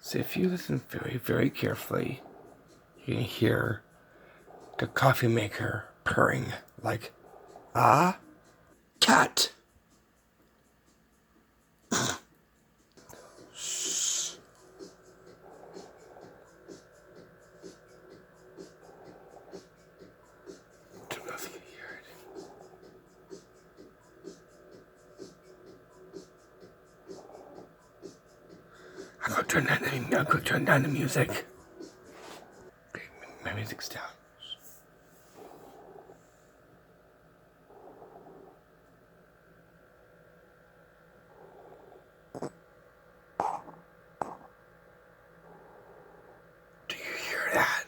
So if you listen very, very carefully, you can hear the coffee maker purring like a cat. Don't know if you can hear it. I'll go turn down the music. Okay, my music's down. Do you hear that?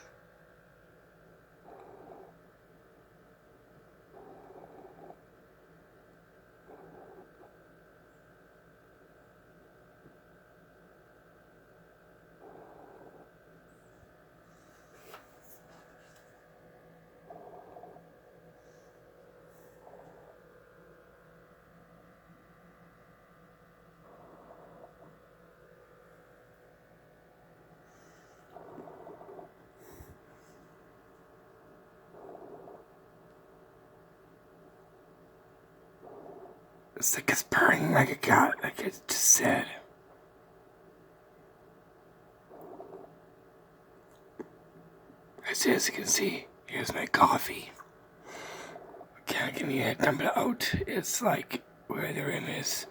It's like it's purring like a cat, like it just said. As you can see, here's my coffee. Okay, I can dump it out. It's like where they're in is.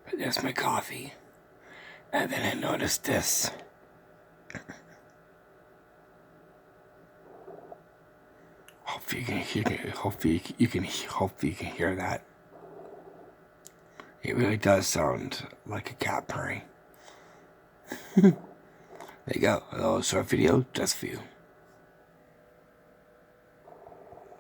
But there's my coffee. And then I noticed this. Hopefully you can hear that. It really does sound like a cat purring. There you go, a little short video just for you.